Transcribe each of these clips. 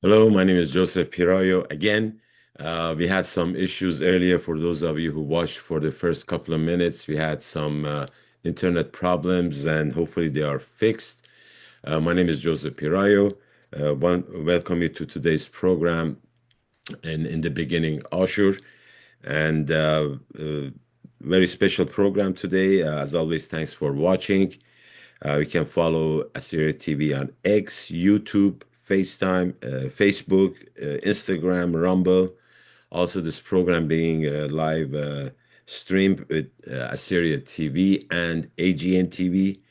Hello, my name is Joseph Pirayo. Again, we had some issues earlier. For those of you who watched for the first couple of minutes, we had some internet problems, and hopefully they are fixed. My name is Joseph Pirayo. Welcome you to today's program. And in the beginning, Ashur, and very special program today. As always, thanks for watching. You can follow Assyria TV on X, YouTube, FaceTime, Facebook, Instagram, Rumble. Also, this program being live streamed with Assyria TV and AGN TV.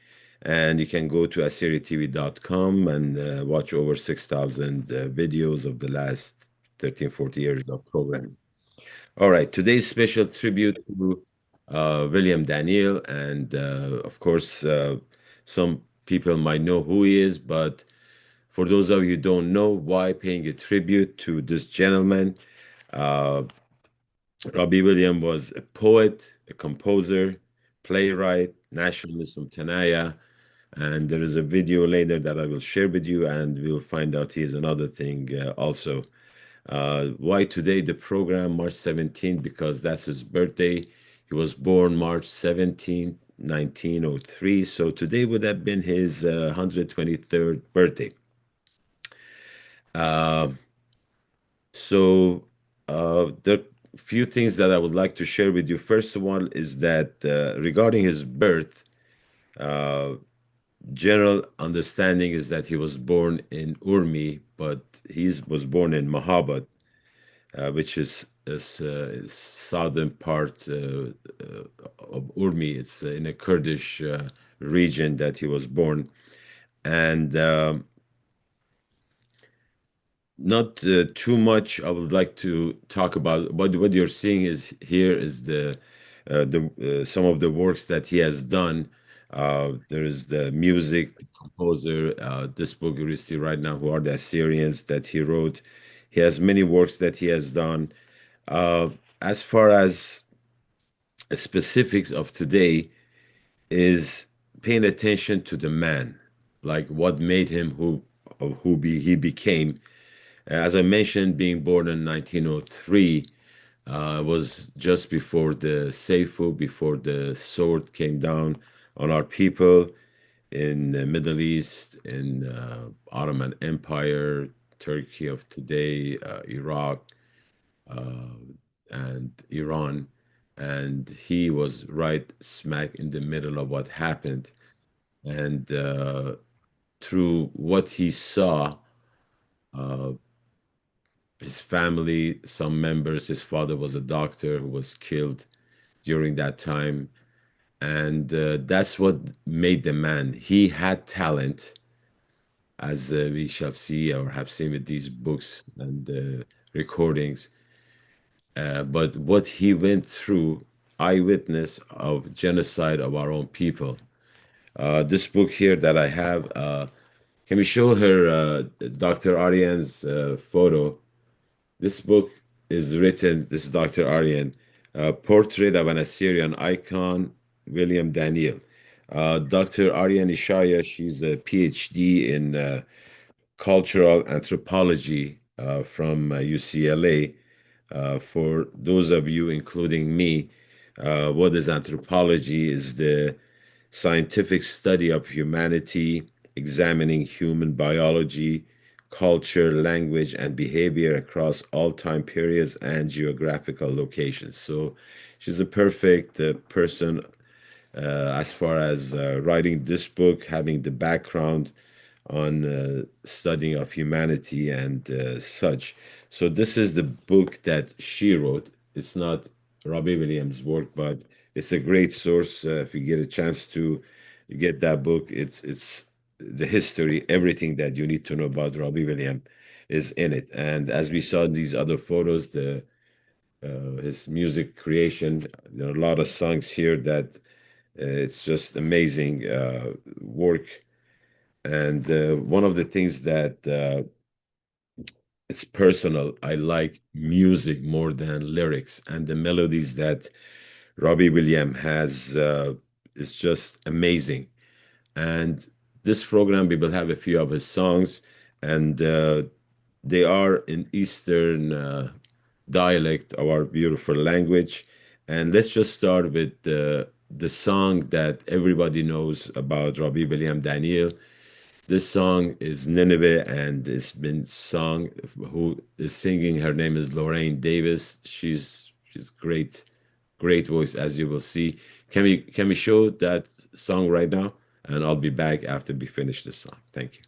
And you can go to assyriatv.com and watch over 6,000 videos of the last 13, 40 years of programming. All right, today's special tribute to William Daniel, and of course, some people might know who he is, but for those of you who don't know, why paying a tribute to this gentleman? Uh, Robbie Williams was a poet, a composer, playwright, nationalist from Tanaya, and there is a video later that I will share with you, and we'll find out he is another thing also. Why today the program, March 17th? Because that's his birthday. He was born March 17th, 1903. So today would have been his 123rd birthday. Uh, so there are a few things that I would like to share with you. First of all is that regarding his birth, uh, general understanding is that he was born in Urmi, but he was born in Mahabad, which is southern part of Urmi. It's in a Kurdish region that he was born, and not too much. I would like to talk about what you're seeing is here is the some of the works that he has done. There is the music, the composer. This book you see right now, who are the Assyrians that he wrote. He has many works that he has done. Uh, as far as specifics of today is paying attention to the man, like what made him he became. As I mentioned, being born in 1903 was just before the Seifu, before the sword came down on our people in the Middle East, in Ottoman Empire, Turkey of today, Iraq, uh, and Iran. And he was right smack in the middle of what happened. And through what he saw, uh, his family, some members, his father was a doctor who was killed during that time. And that's what made the man. He had talent, as we shall see or have seen with these books and recordings. But what he went through, eyewitness of genocide of our own people. This book here that I have, can we show her Dr. Aryan's photo? This book is written, this is Dr. Aryan, Portrait of an Assyrian Icon, William Daniel. Dr. Aryan Ishaya, she's a PhD in cultural anthropology from UCLA. For those of you, including me, what is anthropology? Is the scientific study of humanity, examining human biology, culture, language, and behavior across all time periods and geographical locations. So she's the perfect person as far as writing this book, having the background on studying of humanity and such. So this is the book that she wrote. It's not Robbie Williams' work, but it's a great source. If you get a chance to get that book, it's the history, everything that you need to know about Robbie Williams is in it. And as we saw in these other photos, the his music creation, there are a lot of songs here that it's just amazing work. And one of the things that it's personal, I like music more than lyrics, and the melodies that Robbie Williams has is just amazing. And this program, we will have a few of his songs, and They are in Eastern dialect of our beautiful language. And let's just start with the song that everybody knows about Rabbi William Daniel. This song is Nineveh, and it's been sung. Who is singing? Her name is Lorraine Davis. She's great, great voice, as you will see. Can we show that song right now? And I'll be back after we finish this song. Thank you.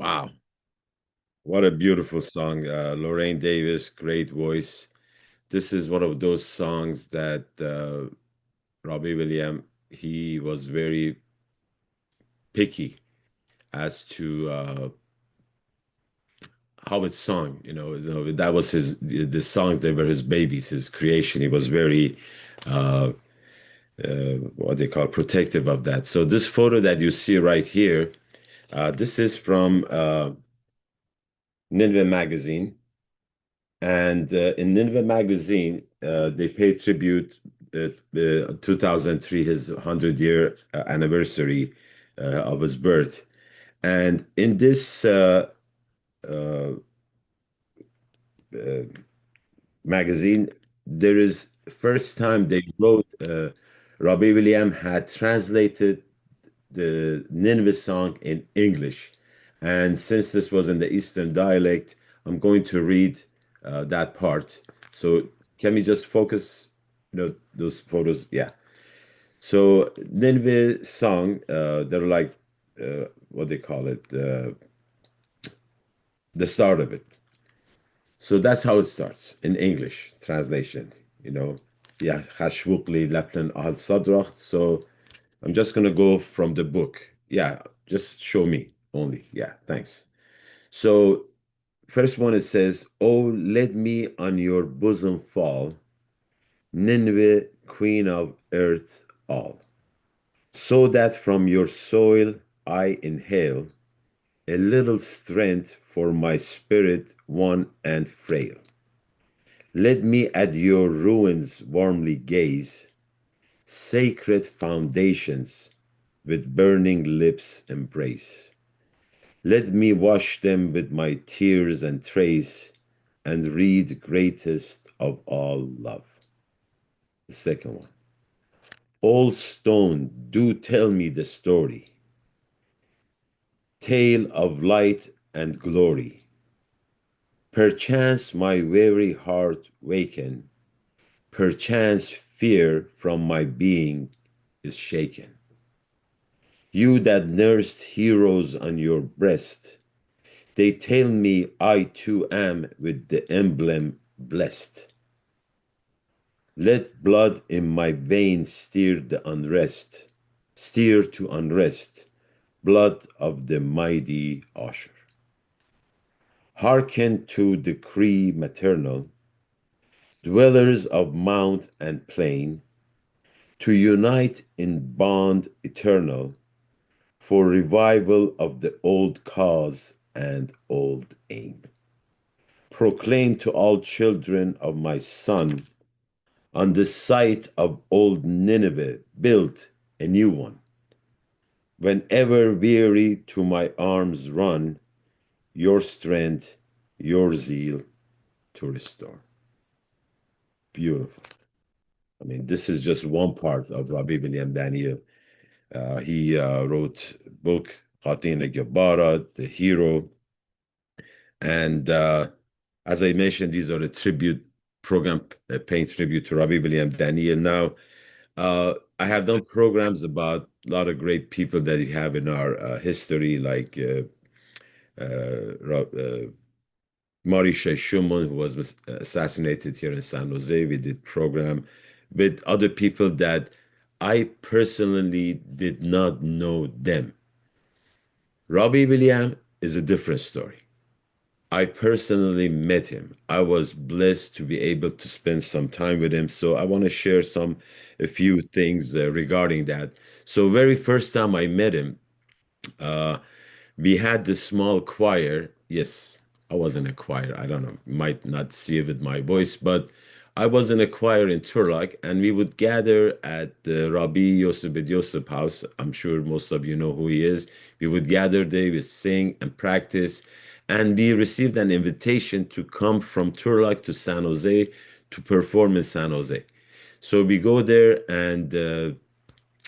Wow, what a beautiful song. Lorraine Davis, great voice. This is one of those songs that Robbie Williams, he was very picky as to how it's sung. That was the songs, they were his babies, his creation. He was very uh, what they call protective of that. So this photo that you see right here, this is from Nineveh magazine, and in Nineveh magazine, they paid tribute 2003, his 100-year anniversary of his birth. And in this uh, uh, magazine, there is first time they wrote Robbie Williams had translated the Nineveh song in English. And since this was in the Eastern dialect, I'm going to read that part. So can we just focus, those photos? Yeah. So Nineveh song, they're like, what they call it, the start of it. So that's how it starts in English translation, you know. Yeah, Khashwukli Laplan al Sadrach. So I'm just gonna go from the book. Yeah, just show me only. Yeah, thanks. So first one, it says, "Oh, let me on your bosom fall, Nineveh, queen of earth all, so that from your soil I inhale a little strength for my spirit one and frail. Let me at your ruins warmly gaze, sacred foundations with burning lips embrace. Let me wash them with my tears and trace, and read greatest of all love." The second one. "All stone, do tell me the story, tale of light and glory. Perchance my weary heart waken, perchance fear from my being is shaken. You that nursed heroes on your breast, they tell me I too am with the emblem blessed. Let blood in my veins steer to unrest, blood of the mighty Ashur. Hearken to decree maternal, dwellers of mount and plain, to unite in bond eternal, for revival of the old cause and old aim. Proclaim to all children of my son, on the site of old Nineveh, built a new one. Whenever weary to my arms run, your strength, your zeal to restore." Beautiful. I mean, this is just one part of Rabbi William Daniel. He wrote a book, Qatina Gebara, The Hero. And as I mentioned, these are a tribute program, paying tribute to Rabbi William Daniel. Now, I have done programs about a lot of great people that we have in our history, like Marisha Schumann, who was assassinated here in San Jose. We did program with other people that I personally did not know them. Robbie Williams is a different story. I personally met him. I was blessed to be able to spend some time with him. So I want to share a few things regarding that. So very first time I met him, uh, we had this small choir. Yes, I was in a choir. I don't know, might not see it with my voice, but I was in a choir in Turlock, and we would gather at the Rabbi Yosef Ben Yosef house. I'm sure most of you know who he is. We would gather there, we sing and practice, and we received an invitation to come from Turlock to San Jose to perform in San Jose. So we go there, and De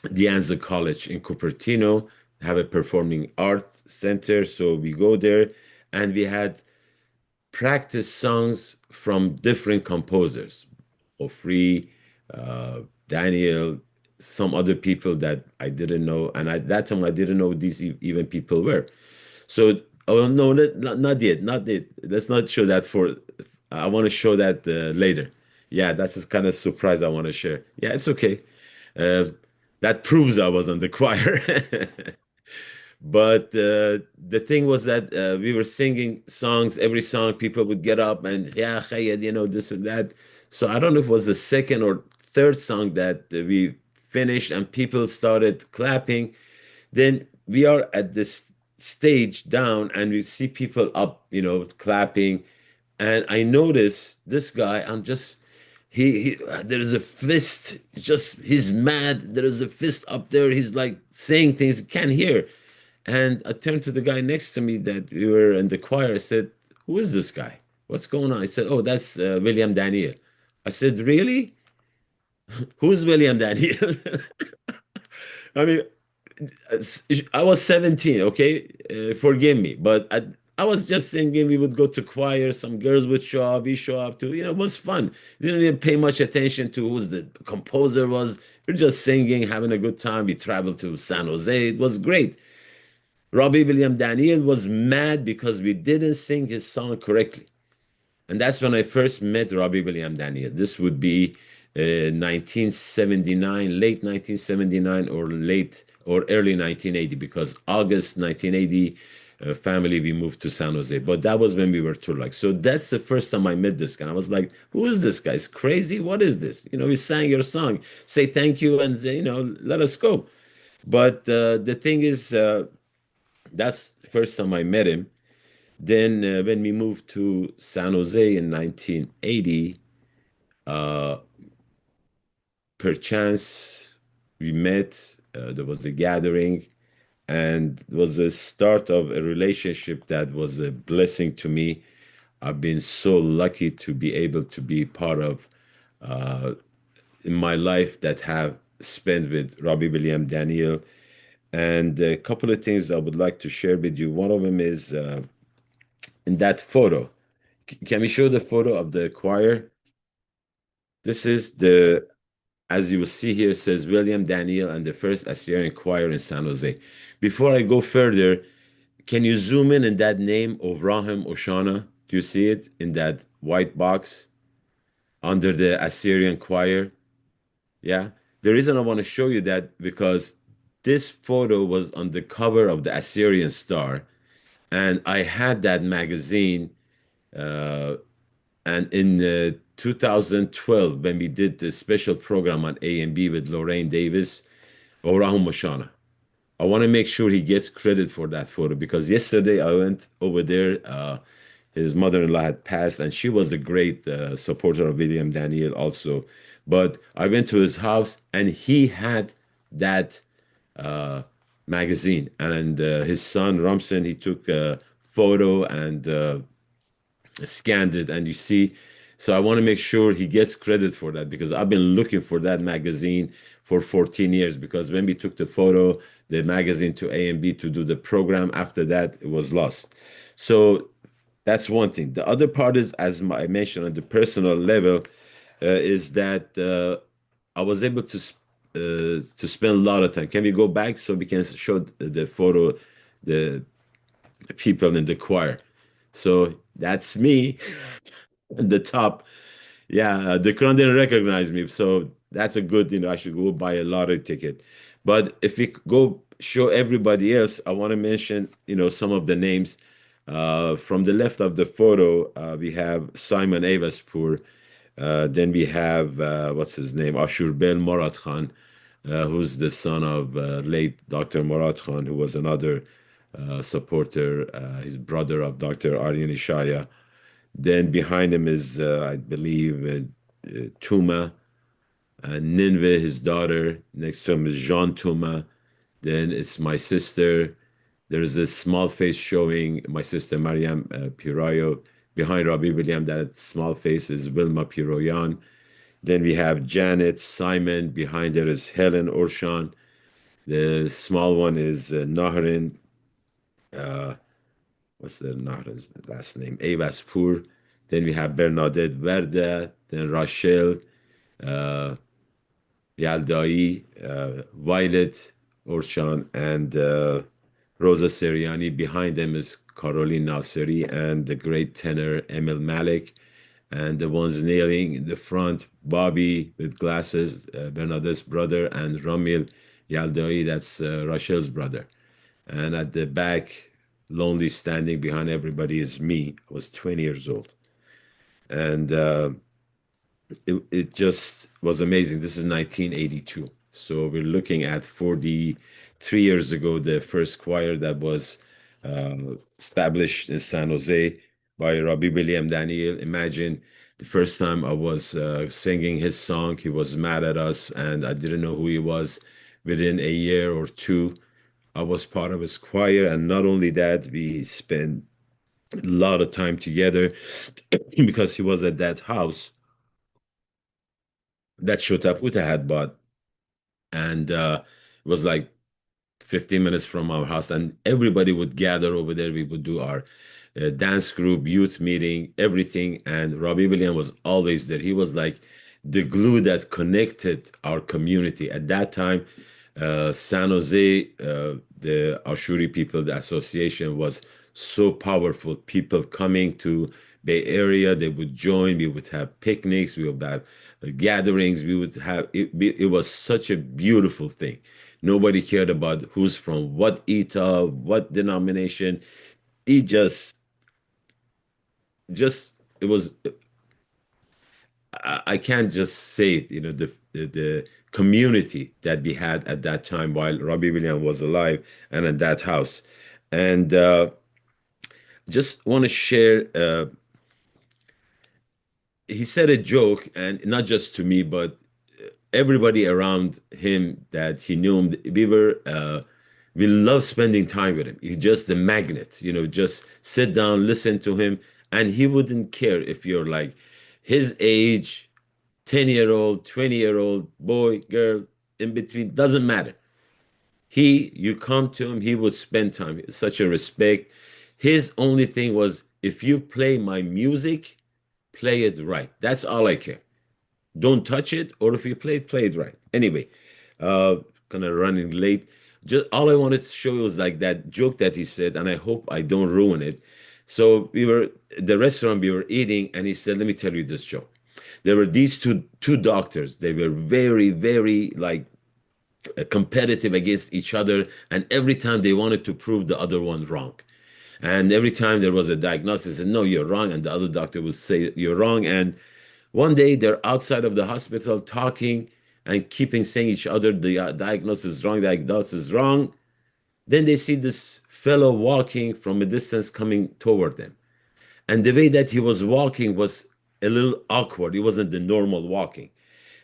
Anza College in Cupertino have a performing art center. So we go there, and we had practice songs from different composers, Ofri, Daniel, some other people that I didn't know. And at that time, I didn't know these even people were. So, oh no, not yet, not yet. Let's not show that for. I want to show that later. Yeah, that's just kind of surprise I want to share. Yeah, it's okay. Uh, that proves I was on the choir. But the thing was that we were singing songs. Every song, people would get up and yeah, Khayyad, this and that. So I don't know if it was the second or third song that we finished, and people started clapping. Then we are at this stage down, and we see people up, clapping. And I notice this guy. I'm just he there is a fist. Just he's mad. There is a fist up there. He's like saying things he can't hear. And I turned to the guy next to me that we were in the choir. I said, "Who is this guy? What's going on?" I said, "Oh, that's William Daniel." I said, "Really? Who's William Daniel?" I mean, I was 17, okay? Forgive me, but I was just thinking we would go to choir, some girls would show up, we show up too. It was fun. Didn't even pay much attention to who the composer was. We're just singing, having a good time. We traveled to San Jose. It was great. Robbie William Daniel was mad because we didn't sing his song correctly. And that's when I first met Robbie William Daniel. This would be 1979, late 1979 or late or early 1980, because August 1980, family, we moved to San Jose. But that was when we were tour like. So that's the first time I met this guy. I was like, who is this guy? It's crazy. What is this? We sang your song. Say thank you and, let us go. But the thing is, that's the first time I met him. Then when we moved to San Jose in 1980, uh, perchance we met. There was a gathering, and it was the start of a relationship that was a blessing to me. I've been so lucky to be able to be part of uh, in my life that have spent with Robbie William Daniel. And a couple of things I would like to share with you. One of them is in that photo. Can we show the photo of the choir? This is as you will see here, it says William Daniel and the First Assyrian Choir in San Jose. Before I go further, can you zoom in that name of Rahim Oshana? Do you see it in that white box under the Assyrian Choir? Yeah. The reason I want to show you that because this photo was on the cover of the Assyrian Star, and I had that magazine. Uh, And in 2012, when we did the special program on A&B with Lorraine Davis, Orahum Moshana, I want to make sure he gets credit for that photo because yesterday I went over there. His mother-in-law had passed, and she was a great supporter of William Daniel also. But I went to his house, and he had that uh, magazine. And his son, Ramson, he took a photo and scanned it, and you see. So I want to make sure he gets credit for that because I've been looking for that magazine for 14 years, because when we took the photo, the magazine to A&B to do the program, after that it was lost. So that's one thing. The other part is, as I mentioned on the personal level, is that I was able to spend a lot of time. Can we go back so we can show the photo, the people in the choir? So that's me at the top. Yeah, the crown didn't recognize me. So that's a good, I should go buy a lottery ticket. But if we go show everybody else, I want to mention, some of the names. From the left of the photo, we have Simon Avaspur. Then we have, what's his name? Ashur Bel Morat Khan, who's the son of late Dr. Morat Khan, who was another supporter, his brother of Dr. Aryan Ishaya. Then behind him is, I believe, Tuma, Ninve, his daughter. Next to him is Jean Tuma. Then it's my sister. There's a small face showing my sister Mariam Pirayo. Behind Robbie William, that small face is Wilma Piroyan. Then we have Janet Simon. Behind her is Helen Orshan. The small one is Nahrin. Uh, what's the Nahrin's last name? Avaspur. Then we have Bernadette Verda. Then Rachel. Uh, Yaldai, Violet Orshan, and Rosa Seriani. Behind them is Caroline Nasiri and the great tenor Emil Malik. And the ones kneeling in the front, Bobby with glasses, Bernadette's brother, and Ramil Yaldai, that's Rachel's brother. And at the back, lonely standing behind everybody is me. I was 20 years old. And it just was amazing. This is 1982. So we're looking at 43 years ago, the first choir that was uh, established in San Jose by Rabbi William Daniel. Imagine the first time I was singing his song, he was mad at us and I didn't know who he was. Within a year or two, I was part of his choir. And not only that, we spent a lot of time together because he was at that house that Shotaputa had bought. And it was like 15 minutes from our house, and everybody would gather over there. We would do our dance group, youth meeting, everything. And Robbie Williams was always there. He was like the glue that connected our community. At that time, San Jose, the Ashuri people, the association was so powerful. People coming to Bay Area, they would join. We would have picnics. We would have gatherings. We would have it was such a beautiful thing. Nobody cared about who's from what ETA, what denomination. It just it was I can't just say it, the community that we had at that time while Robbie Williams was alive and at that house. And just want to share he said a joke, and not just to me, but everybody around him that he knew him. We love spending time with him. He's just a magnet, just sit down, listen to him, and he wouldn't care if you're like his age, 10-year-old, 20-year-old, boy, girl, in between, doesn't matter. You come to him, he would spend time. Such a respect. His only thing was, if you play my music, play it right. That's all I care. Don't touch it, or if you play it right. Anyway, uh, kind of running late. Just all I wanted to show you was like that joke that he said, and I hope I don't ruin it. So we were at the restaurant, we were eating, and he said, "Let me tell you this joke." There were these two doctors. They were very, very like competitive against each other, and every time they wanted to prove the other one wrong. And every time there was a diagnosis, and no, you're wrong, and the other doctor would say you're wrong. And one day they're outside of the hospital talking and keeping saying each other the diagnosis is wrong, diagnosis is wrong. Then they see this fellow walking from a distance coming toward them. And the way that he was walking was a little awkward. It wasn't the normal walking.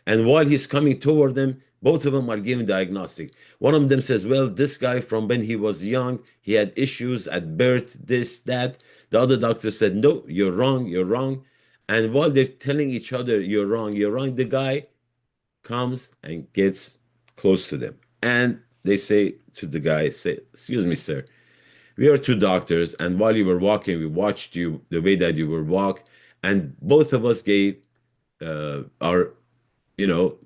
And while he's coming toward them, both of them are giving diagnostic. One of them says, "Well, this guy from when he was young, he had issues at birth, this, that." The other doctor said, "No, you're wrong, you're wrong." And while they're telling each other, you're wrong, the guy comes and gets close to them. And they say to the guy, say, "Excuse me, sir, we are two doctors, and while you were walking, we watched you, the way that you were walk, and both of us gave our, you know,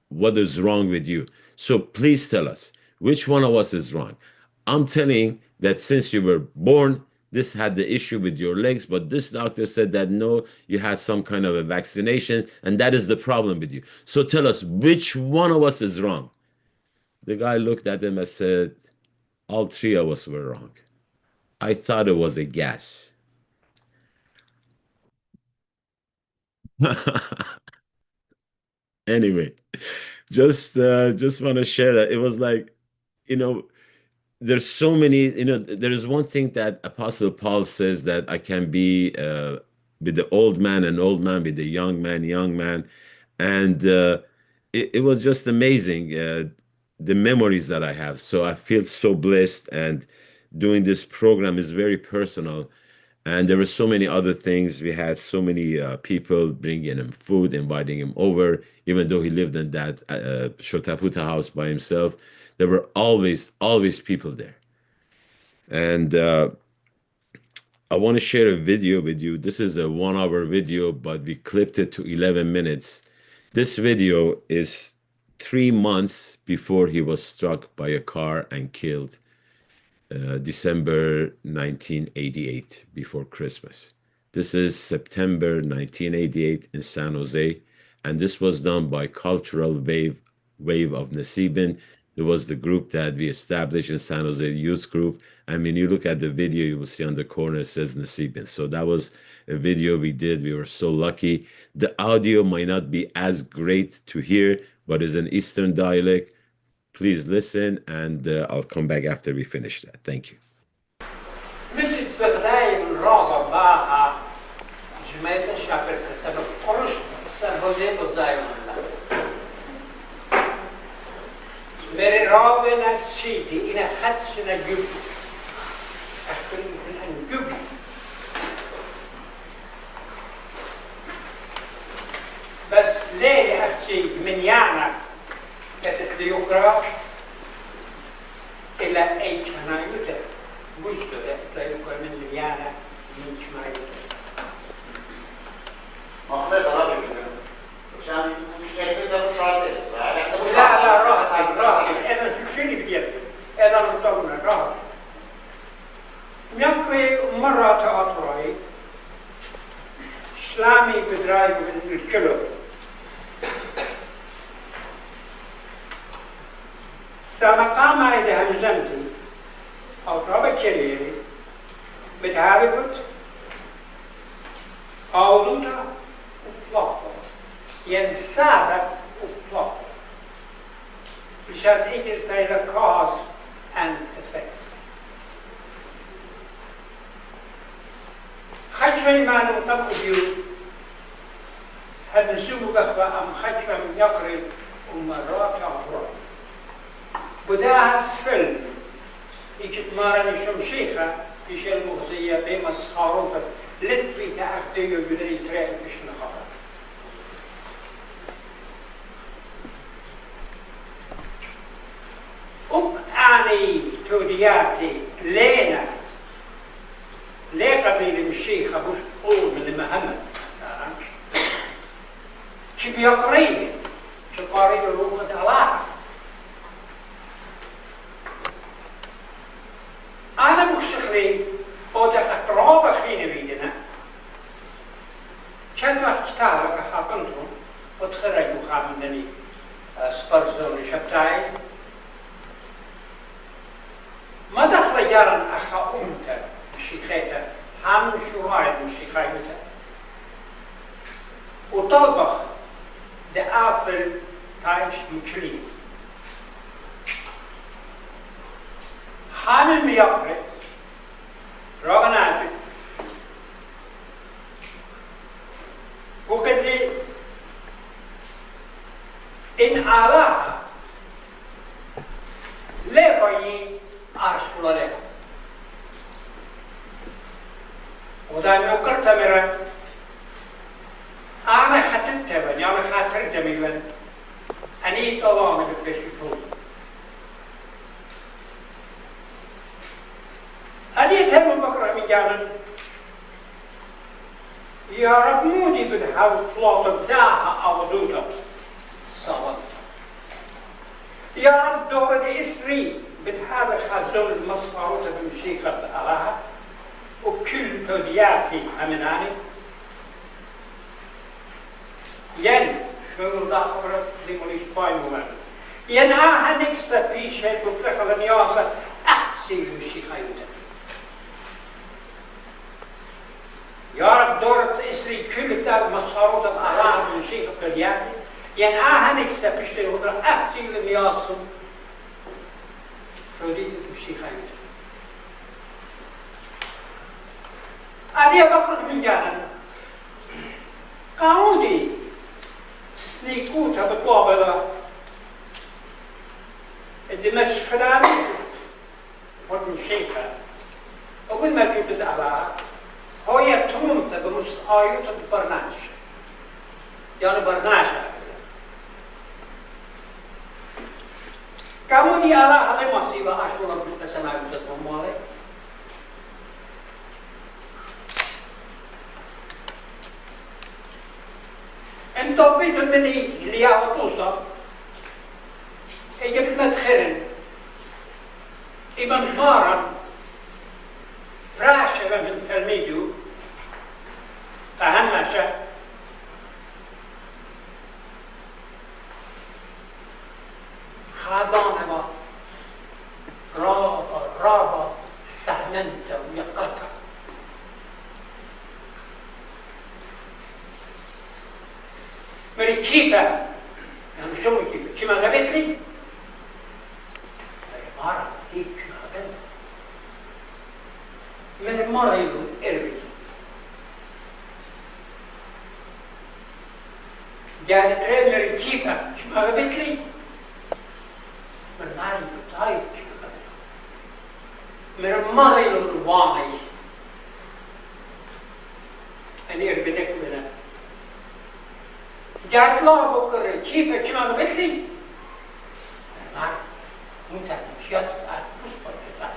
what is wrong with you. So please tell us which one of us is wrong. I'm telling that since you were born, this had the issue with your legs, but this doctor said that no, you had some kind of a vaccination, and that is the problem with you. So tell us which one of us is wrong." The guy looked at him and said, "All three of us were wrong. I thought it was a gas." Anyway, just want to share that. It was like, you know, there's so many, there is one thing that Apostle Paul says, that I can be with the old man and old man, with the young man. And it was just amazing, the memories that I have. So I feel so blessed, and doing this program is very personal. And there were so many other things. We had so many people bringing him food, inviting him over, even though he lived in that Shotaputa house by himself. There were always people there. And I want to share a video with you. This is a 1 hour video, but we clipped it to 11 minutes. This video is 3 months before he was struck by a car and killed, December 1988, before Christmas. This is September 1988 in San Jose, and this was done by Cultural Wave of Nasibin. It was the group that we established in San Jose Youth Group. I mean, you look at the video, you will see on the corner it says Nasibin. So that was a video we did. We were so lucky. The audio might not be as great to hear, but it's an Eastern dialect. Please listen, and I'll come back after we finish that. Thank you. Meri raven sidi ina hatsina gub. Akhrin an gub. بس ليه أشي من يانا كتتليوغراف إلى أي كنايوتا بوشتو تليوغراف من يانا من كنايوتا مخلط رابط عشان كيف تدرس شاطر لا راحت أنا شوشيني بيد أنا نطلنا راحت نقي مرة أطرعي إسلامي بدراي بالكلو سمقام إذا همزمتي أو طابق كريري بتهاببت أو دوتا أطلاقا ينسابت أطلاقا because it is neither cause and effect. خشمي ما نطبق هذا السوق أخوة أم خشم يقرب ومرات أخرى بداها فيلم يكتمارني شمشيخة في المغزية بمسخاروطة لتفي تأخذي ويدري ترين فيش نخارة أعني تودياتي لينا ليه قبيل المشيخة بوش قول من المهمة كيف يقرين تقارين الروفة الله أنا مشخري أو تقرب خيني بيدنا كان وقت تعرف حاقنتهم وتخرجوا خامدني سبرزون شبتاي ما دخل جارن أخا أمتا شيخيتا هم شراعد من شيخيتا وطلبخ دعافل تايش مكليز حامل ميقري رغناتي وقد لي إن آلاها ليه بيي أرسل لها ودائما قرت مرة أنا خطبت بني أنا خاطر جميل أني طلعنا بالبشيطول أني تم بكرة من جانب يا رب مودي بدها طلعت بداها أو دوتا صوت يا رب دورة إسري بتحاول خازون المصفروطة بمشيخة أراها وكل تودياتي أمناني ين شغل داخل لموليش بايموان ين آها نكسة في شيء بكرة النياسة أحسي بمشيخة يوتا يا رب دورة إسري كل بتاع المصفروطة بأراها بمشيخة تودياتي ين آها نكسة في شيء بكرة أحسي للنياسة فوريت بمشيخة يوتا عليه بخرج من جانب قاعدي سنيكوتا بالطابلة الدمشق فلاني والمشيخة أقول ما جبت على هو يتممت بمسآيوت برناش يعني برناشة قاعدي على هذه مصيبة عشورة بسماء بسماء مالي انتو بيتو مني اللي يعطوصا اجب المدخرن ابن مارا راشبه من تلميذه تهمشه خادان ما كيفة يعني شو كيفة كما غبت لي مرة كيف كما غبت من المرة يقول إربي قالت ريب من كيفة كما غبت لي من المرة يقول طيب كما غبت من المرة يقول وامي أني أربي لك منها قالت لا بكرة كيفة كما غبت لي من انت مشيت مش بطلع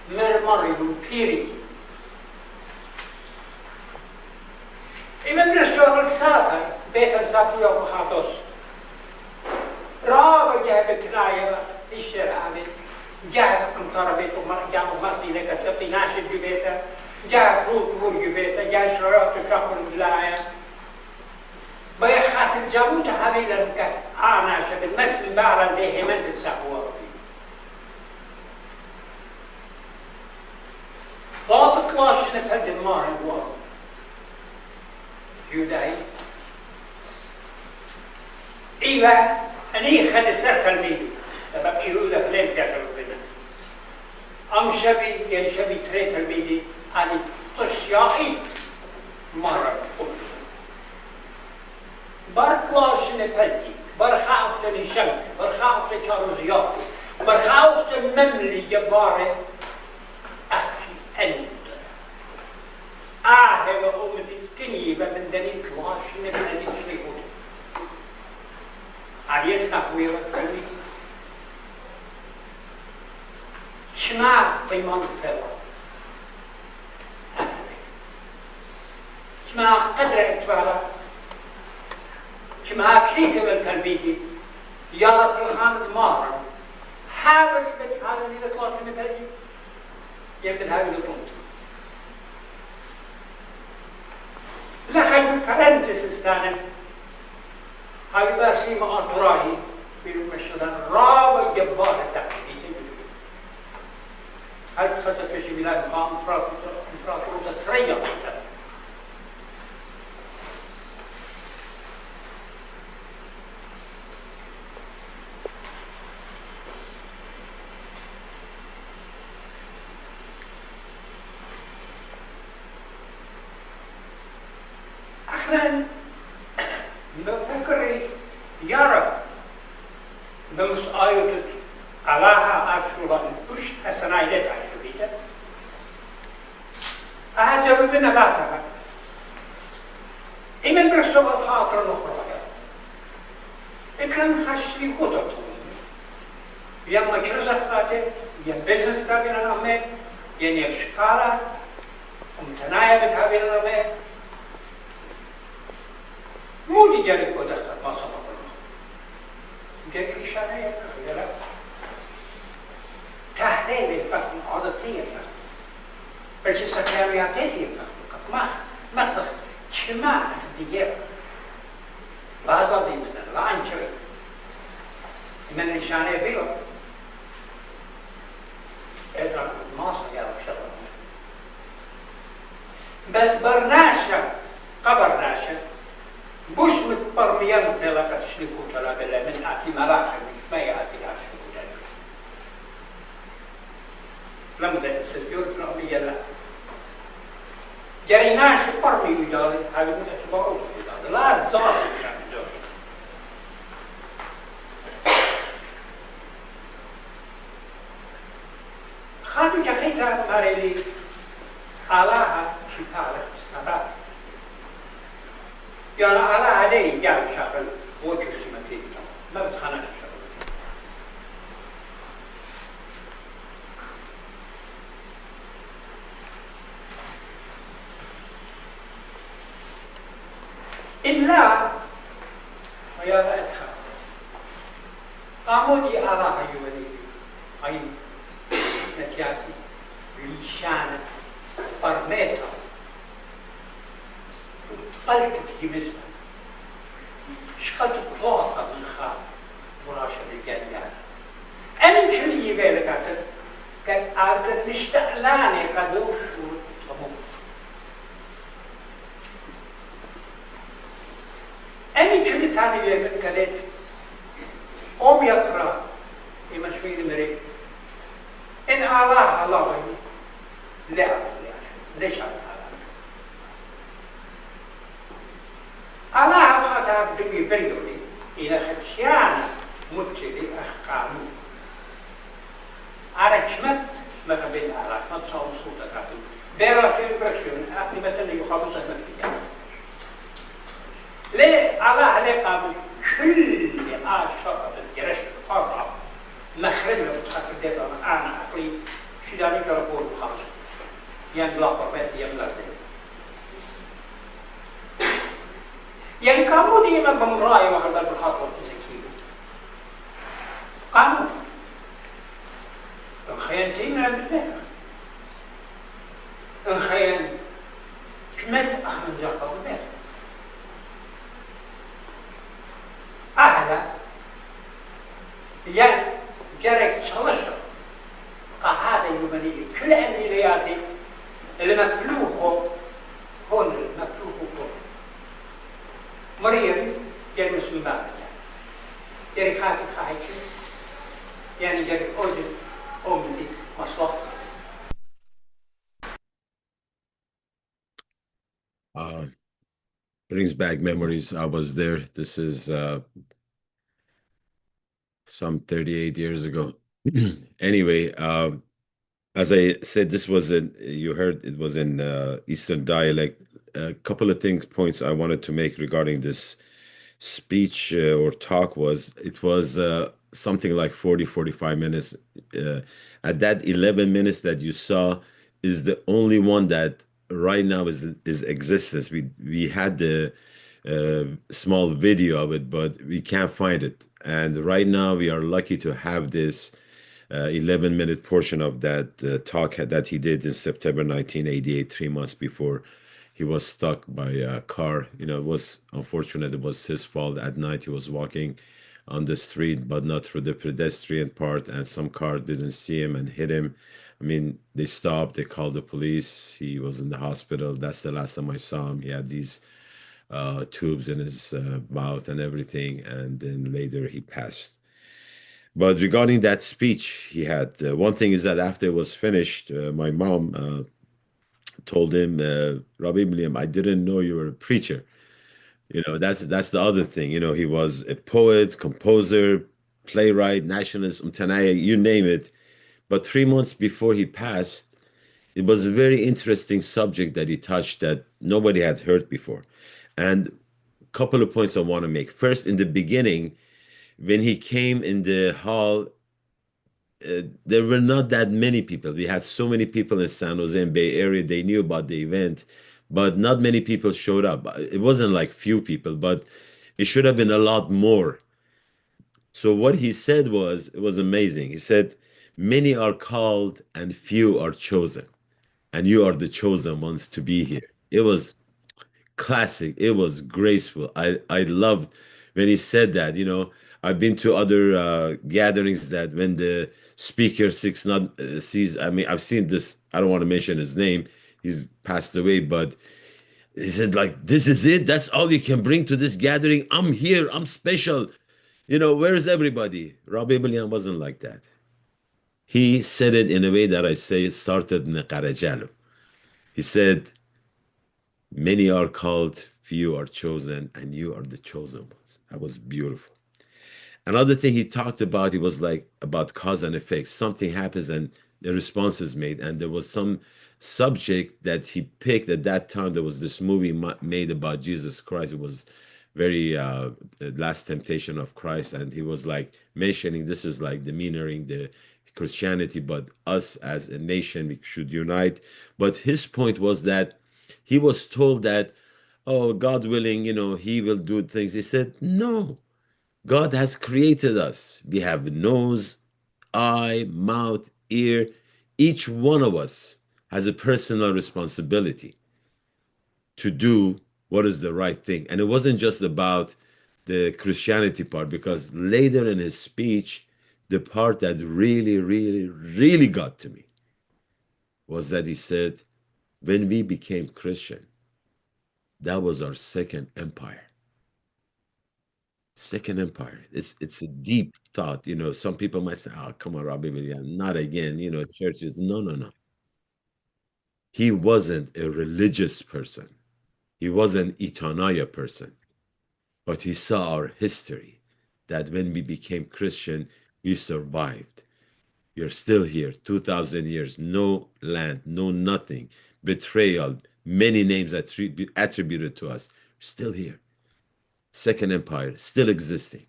من مرة يقول بيري إما من الشغل سابع بيت السابع يوم خاطوس رابع جاء بتنايا الشارع عمي جاء كمطار بيته جاء مغسي لك تطي ناشد جبيته جاء فروت جبيته جاء شريط شهر البلايا بيخات الجاموت هذه لك أنا شبه المسلم بعرض له من السحوة لا تطلعش نفهد الماء الوارد يودعي إيوه أني خد السرقة الميدو تبقى يقول لك لين بيعترف بنا أم شبي يعني شبي تريت الميدي أني تشيائي مرة بركلاش نفلتي برخاوتني شمك برخاوتني كاروزياتي برخاوتني مملي جباري أخي أنت وأمدي تنيبة من دني كلاش نفلتي شليكوتي عريس نحوي وكلمي شما قيمان تلا أسمي شما قدر إتوالا كما كليت من تلبيتي يا رب الخالد مارا حابس بك هذا اللي يطلع في نبهجي يبدأ هذا الغلط لخلوا بارنتس استانا هاي باسي ما أطراهي في المشهدان رابع جبارة تحديدي هاي تخطط بشي بلاد خام إمبراطورة تريا أخلاً بكري يارب بمس آيوتك علاها أشورا وش حسنايات أشوريتا أهجر من نباتها إمن برسول الخاطر الأخرى إتلم خشري خطط يما كرزة خاطر ين بزنس تابين الأمين ين يبشكالة ومتنايا بتابين الأمين مو دي جاري كو دخل ما صبر الله جاري إشارة يا لا تحليل الفهم عادتية بلش سكرياتية الفهم ما كما ديجر بعضا دي من العنشري من الإشارة بيرو إدراك الماصر يا رب شرط بس برناشا قبرناشا بوش متبرميان تلاقى تشلفو تلا بلا من أعطي مراحل مش ما يعطي العشر لما ده سجور تنعمية لا جريناش برمي ويدالي هاي من اتباعه ويدالي لا زار كان دوري خادو جخيتا ماريلي حالاها شفالة الصلاة يعني على عليه جاب شغل وجه سمتين ما بتخانق الشغل إلا ويا أدخل قامودي على هيولي أي نتياتي ليشانة برميتا قلت بمزبط شقد بلاطة من خال مراشة الجنة أنا كلي بالك كان عادت مشتعلاني قدوش وطموح أني كل تاني كانت أم يقرأ إما شوي مريء إن الله غني لا ليش الله خاطر دمي بريولي إلى خدشيان متلي أخقامو على كمت ما قبل على كمت صوم صوت كاتو بيرا في برشون أخي مثلا يخلص من فيها ليه الله عليه قام كل آشار الجرس قرب مخرج متخطر دبا أنا أقلي شداني كربور خمس ينبلا قربت ينبلا زي yang kamu di imam memrai maka berkhutbah rezeki kamu خيانتين بالله خيان كملت أخذ جربة بالله أهلا يعني جرك شلشة قهذا يمني كل أمنياتي اللي مبلوغه هون مبلوغه هون مريم جل مسلم بابا جري خافي خايشي يعني جري أوجد أمتي مصلحة Uh, brings back memories. I was there. This is some 38 years ago. Anyway, as I said, this was in, you heard it was in Eastern dialect. A couple of things, points I wanted to make regarding this speech or talk was it was something like 40, 45 minutes. Uh, at that 11 minutes that you saw is the only one that right now is existence. We had the small video of it, but we can't find it. And right now we are lucky to have this 11-minute portion of that talk that he did in September 1988, 3 months before he was stuck by a car. You know, it was unfortunate. It was his fault. At night, he was walking on the street, but not through the pedestrian part, and some car didn't see him and hit him. I mean, they stopped, they called the police. He was in the hospital. That's the last time I saw him. He had these tubes in his mouth and everything, and then later he passed. But regarding that speech he had, one thing is that after it was finished, my mom told him, Rabbi William, I didn't know you were a preacher. You know, that's the other thing. You know, he was a poet, composer, playwright, nationalist, umtanaya, you name it. But 3 months before he passed, it was a very interesting subject that he touched that nobody had heard before. And a couple of points I want to make. First, in the beginning, when he came in the hall, there were not that many people. We had so many people in San Jose and Bay Area. They knew about the event, but not many people showed up. It wasn't like few people, but it should have been a lot more. So what he said was, it was amazing. He said, "Many are called and few are chosen, and you are the chosen ones to be here." It was classic. It was graceful. I loved when he said that. You know, I've been to other gatherings that when the speaker six not sees. I mean, I've seen this. I don't want to mention his name. He's passed away, but he said like, "This is it. That's all you can bring to this gathering. I'm here. I'm special. You know, where is everybody?" Rabbi Billiam wasn't like that. He said it in a way that I say it started in Qarajalo. He said, "Many are called, few are chosen, and you are the chosen ones." That was beautiful. Another thing he talked about, he was like about cause and effect. Something happens and the response is made. And there was some subject that he picked at that time. There was this movie made about Jesus Christ. It was very the last temptation of Christ. And he was like mentioning this is like demeanoring the Christianity, but us as a nation, we should unite. But his point was that he was told that, oh, God willing, you know, he will do things. He said, no, God has created us. We have nose, eye, mouth, ear. Each one of us has a personal responsibility to do what is the right thing. And it wasn't just about the Christianity part, because later in his speech, the part that really, really, really got to me was that he said, when we became Christian, that was our second empire. Second Empire. It's a deep thought. Some people might say, "Oh, come on, Robbie Williams, not again." Churches. No, no, no. He wasn't a religious person. He was an Itanaya person, but he saw our history. That when we became Christian, we survived. We are still here, 2,000 years, no land, no nothing, betrayal, many names attributed to us. Still here. Second Empire, still existing.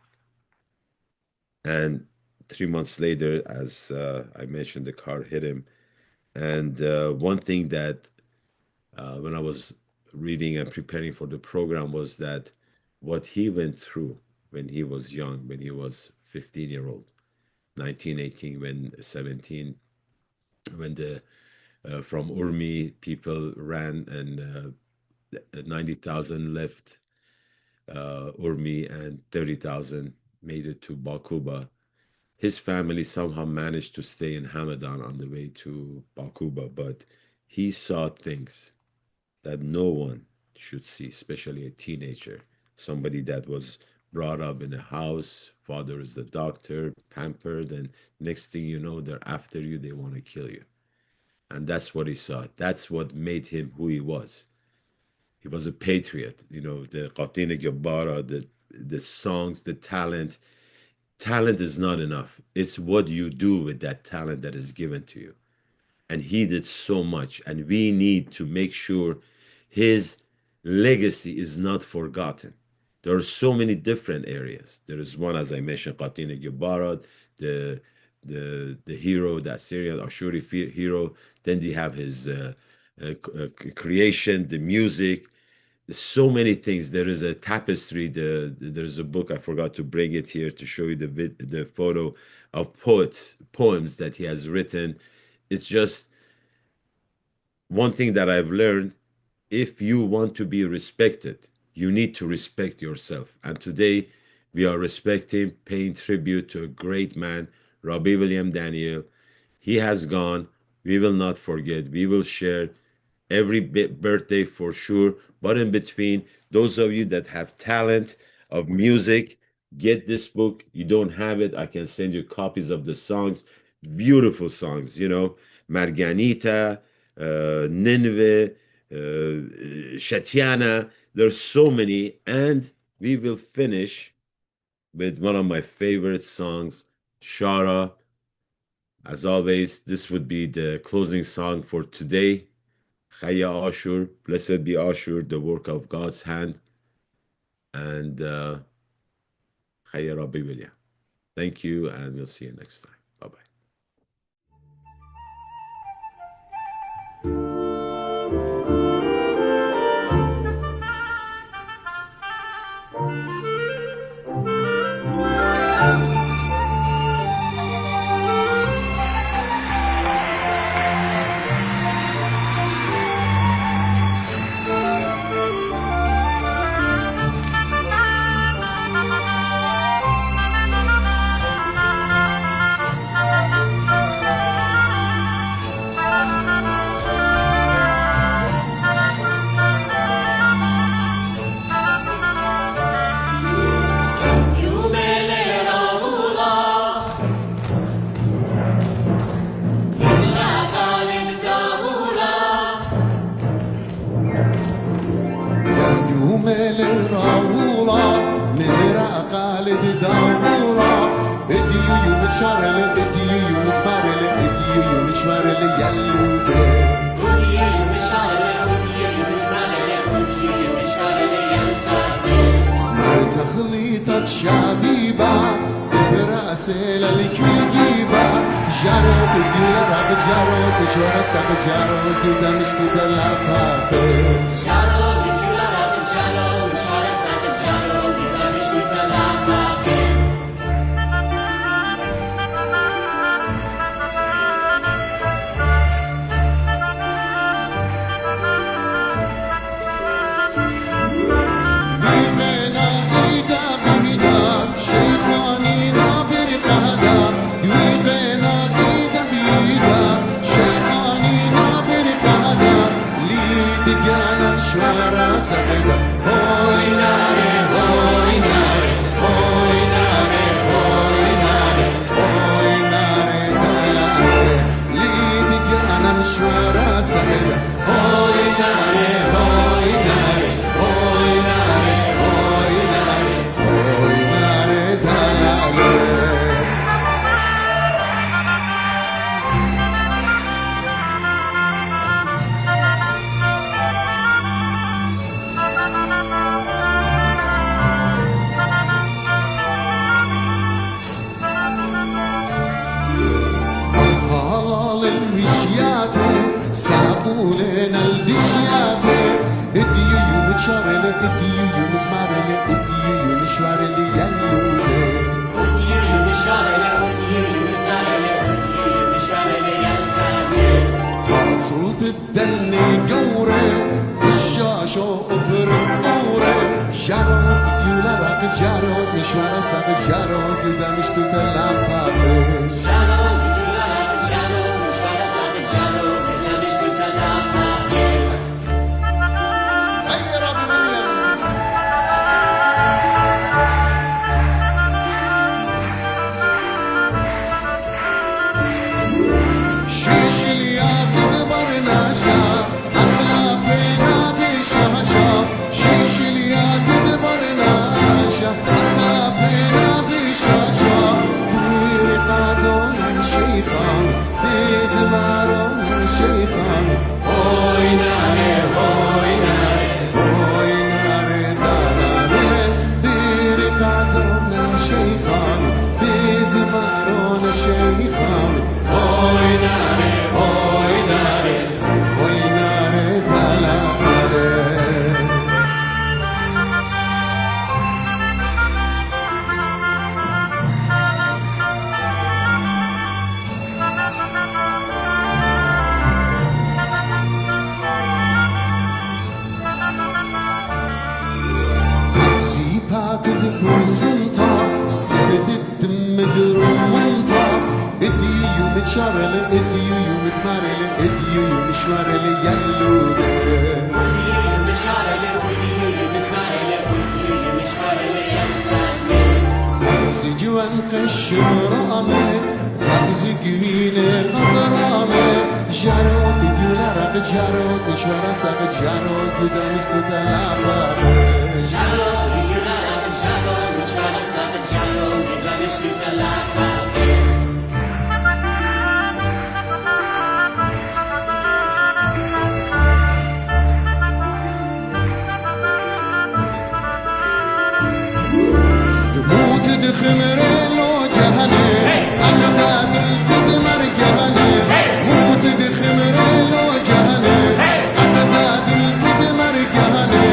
And 3 months later, as I mentioned, the car hit him. And one thing that when I was reading and preparing for the program was that what he went through when he was young, when he was 15-year-old, 19, 18, when 17, when the from Urmi people ran and 90,000 left Urmi and 30,000 made it to Bakuba. His family somehow managed to stay in Hamadan on the way to Bakuba, but he saw things that no one should see, especially a teenager, somebody that was brought up in a house, father is the doctor, pampered, and next thing you know, they're after you, they want to kill you. And that's what he saw. That's what made him who he was. He was a patriot, the Qatina Gabbara, the songs, the talent. Talent is not enough. It's what you do with that talent that is given to you. And he did so much. And we need to make sure his legacy is not forgotten. There are so many different areas. There is one, as I mentioned, Qatina Gibbarat, the the hero, the Assyrian Ashuri hero. Then they have his creation, the music, so many things. There is a tapestry. There's a book, I forgot to bring it here to show you the photo of poems that he has written. It's just one thing that I've learned. If you want to be respected, you need to respect yourself. And today we are respecting, paying tribute to a great man, Rabbi William Daniel. He has gone. We will not forget. We will share every birthday for sure. But in between, those of you that have talent of music, get this book. You don't have it, I can send you copies of the songs. Beautiful songs, Marganita, Nineveh, Shatiana. There's so many. And we will finish with one of my favorite songs, Shara. As always, this would be the closing song for today. Chaya Ashur, blessed be Ashur, the work of God's hand. And Chaya Rabbi William. Thank you, and we'll see you next time. Bye bye. Shara قولنا الدشياتي اديو يوم تشارلي اديو يوم تمارلي اديو يوم شوارلي يلودي اديو يوم شارلي اديو يوم تمارلي اديو يوم شوارلي يلتاتي صوت الدني جوري بالشاشة وبرم قوري جارود يولا راك جارود مشوارا ساق جارود قدامش تتلعب بابي جارود يولا راك جارود مشوارا ساق جارود قدامش تتلعب بابي هيا رابي مليان شيش اليات دبرناشا أخلا بينا بشاشا شيش اليات دبرناشا أخلا بينا بشاشا بيقادون شيخان بزمارون شيخان هوي ناري هوي ناري هوي ناري داري بيقادون شيخان بزمارون شيخان هوي ناري هوي ناري هوي ناري داري زيبات البرسنتا سبت الدم دروم وانتا اديو يوم تشارلي اديو يوم تمارلي اديو يوم شوارلي يلودي اديو يوم شارلي اديو يوم تمارلي اديو يوم شوارلي يلتاتي تغزي جوان قشراني تغزي قويني قطراني جارود اديو لارق جارود مشوارا ساق جارود قدامش تتلعب جارود يولا راك جارود مشوارا ساق جارود قدامش تتلعب بابي موت دخمر لو جهني أعداد تدمر جهني موت دخمر لو جهني أعداد تدمر جهني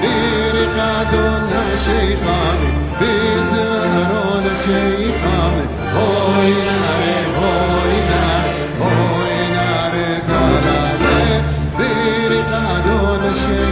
بيرقادون شيخان بزهرون شيخان هوي ناري هوي ناري هوي ناري داري بيرقادون شيخان